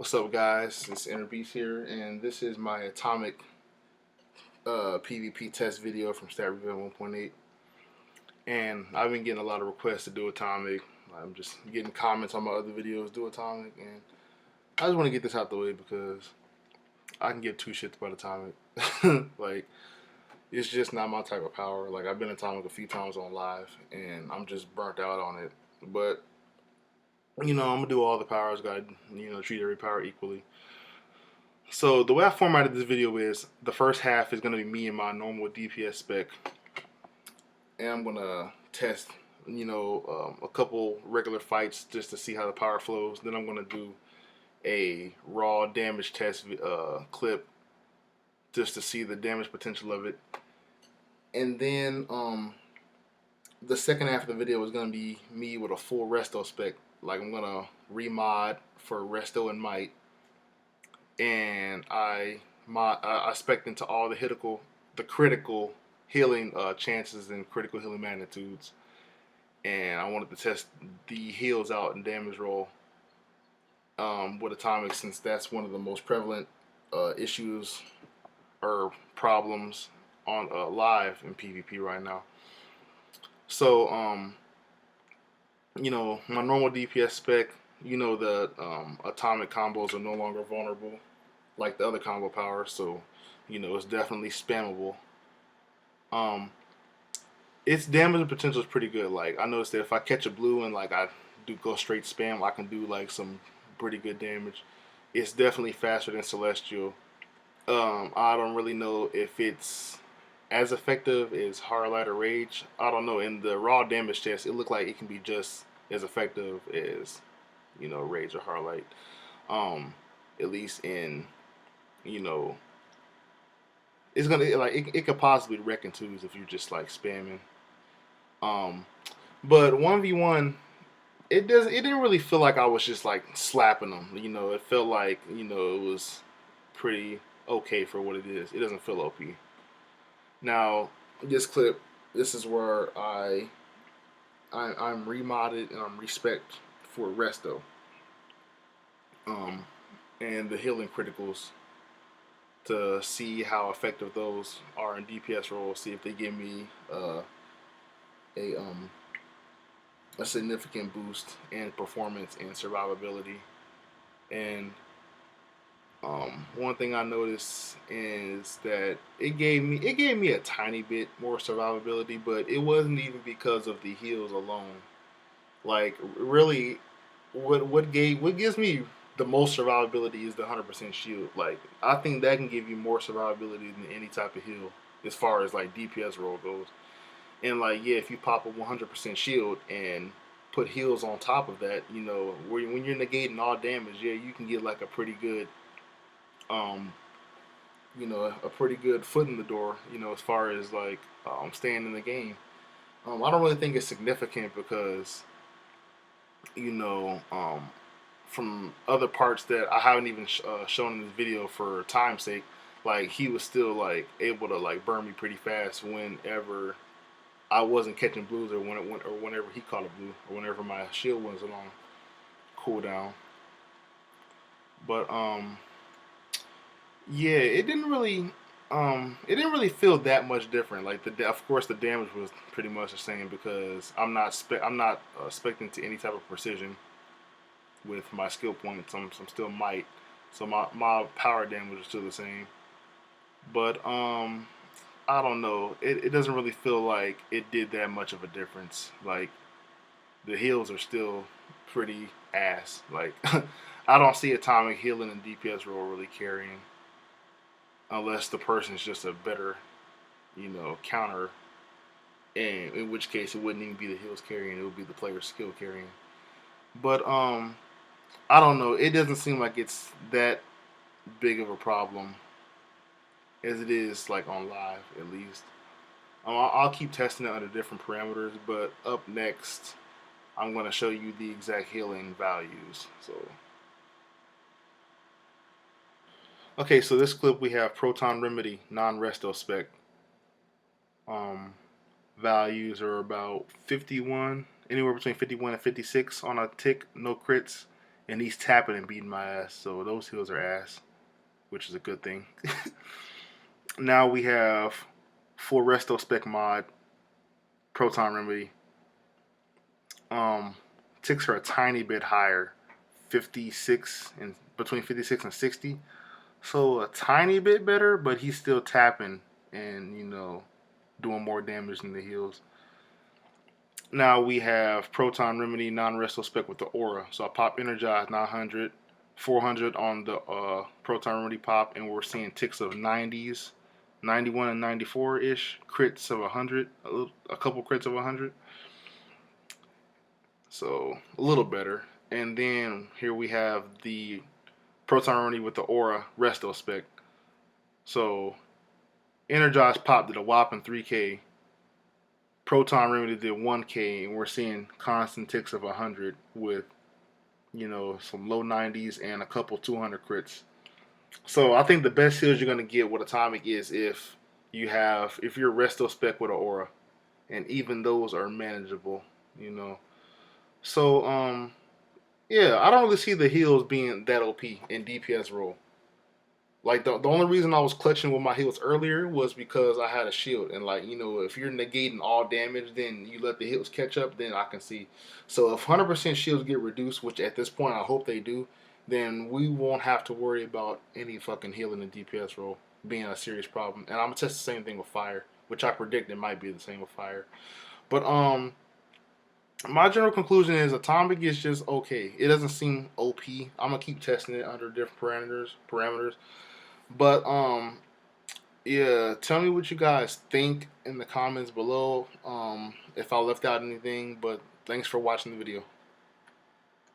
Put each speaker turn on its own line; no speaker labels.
What's up, guys? It's Beast here, and this is my atomic PvP test video from Revamp 1.8. And I've been getting a lot of requests to do atomic. I'm just getting comments on my other videos, do atomic, and I just want to get this out the way because I can give two shits about atomic. Like, it's just not my type of power. Like, I've been atomic a few times on live, and I'm just burnt out on it. But I'm gonna do all the powers. Gotta treat every power equally. So the way I formatted this video is the first half is going to be me and my normal DPS spec, and I'm going to test, a couple regular fights just to see how the power flows. Then I'm going to do a raw damage test clip just to see the damage potential of it. And then the second half of the video is going to be me with a full resto spec. Like, I'm going to remod for resto and might, and I spec into all the critical healing chances and critical healing magnitudes, and I wanted to test the heals out and damage roll with atomic, since that's one of the most prevalent issues or problems on live in PvP right now. So my normal DPS spec, the atomic combos are no longer vulnerable like the other combo powers, so it's definitely spammable. Its damage potential is pretty good. Like, I noticed that if I catch a blue and like I do go straight spam, I can do like some pretty good damage. It's definitely faster than Celestial. I don't really know if it's as effective as Hardlight or Rage. I don't know. In the raw damage test, it looked like it can be just as effective as Rage or Hardlight. At least in it's gonna like it could possibly wreck in twos if you're just like spamming. But 1v1, it didn't really feel like I was just like slapping them. It felt like it was pretty okay for what it is. It doesn't feel OP. Now this clip, this is where I'm remodded and I'm respec for resto. And the healing criticals to see how effective those are in DPS roles. See if they give me a significant boost in performance and survivability. And one thing I noticed is that it gave me a tiny bit more survivability, but it wasn't even because of the heals alone. Like, really, what gives me the most survivability is the 100% shield. Like, I think that can give you more survivability than any type of heal as far as like DPS roll goes. And like, yeah, if you pop a 100% shield and put heals on top of that, when you're negating all damage, yeah, you can get like a pretty good, a pretty good foot in the door, as far as like staying in the game. I don't really think it's significant because, you know, um, from other parts that I haven't even shown in this video for time's sake, like, he was still like able to like burn me pretty fast whenever I wasn't catching blues, or whenever he caught a blue, or whenever my shield was on cooldown. But yeah, it didn't really feel that much different. Like, of course the damage was pretty much the same because I'm not expecting to any type of precision with my skill points. I'm still might, so my power damage is still the same. But I don't know. It doesn't really feel like it did that much of a difference. Like, the heals are still pretty ass. Like, I don't see atomic healing and DPS role really carrying, unless the person's just a better, counter. And in which case, it wouldn't even be the heals carrying; it would be the player's skill carrying. But I don't know. It doesn't seem like it's that big of a problem as it is like on live, at least. I'll keep testing it under different parameters, but up next, I'm going to show you the exact healing values. Okay, so this clip we have Proton Remedy non-resto spec. Um, Values are about 51, anywhere between 51 and 56 on a tick, no crits, and he's tapping and beating my ass. So those heals are ass, which is a good thing. Now we have for resto spec mod, Proton Remedy. Ticks are a tiny bit higher, 56 and between 56 and 60. So a tiny bit better, but he's still tapping and doing more damage than the heals. Now we have Proton Remedy non-resto spec with the aura. So I pop Energize 900, 400 on the Proton Remedy pop, and we're seeing ticks of 90s, 91 and 94 ish, crits of 100, a couple crits of 100. So a little better. And then here we have the Proton Remedy with the aura resto spec. So Energize pop did a whopping 3K. Proton Remedy did 1K, and we're seeing constant ticks of 100 with, some low 90s and a couple 200 crits. So I think the best heals you're gonna get with Atomic is if you're resto spec with an aura, and even those are manageable. So yeah, I don't really see the heals being that OP in DPS role. Like the only reason I was clutching with my heals earlier was because I had a shield, and if you're negating all damage, then you let the heals catch up. Then I can see. So if 100% shields get reduced, which at this point I hope they do, then we won't have to worry about any fucking healing in DPS role being a serious problem. And I'm gonna test the same thing with fire, which I predict it might be the same with fire. But my general conclusion is Atomic is just okay. It doesn't seem OP. I'm gonna keep testing it under different parameters. But yeah, tell me what you guys think in the comments below. If I left out anything, but thanks for watching the video.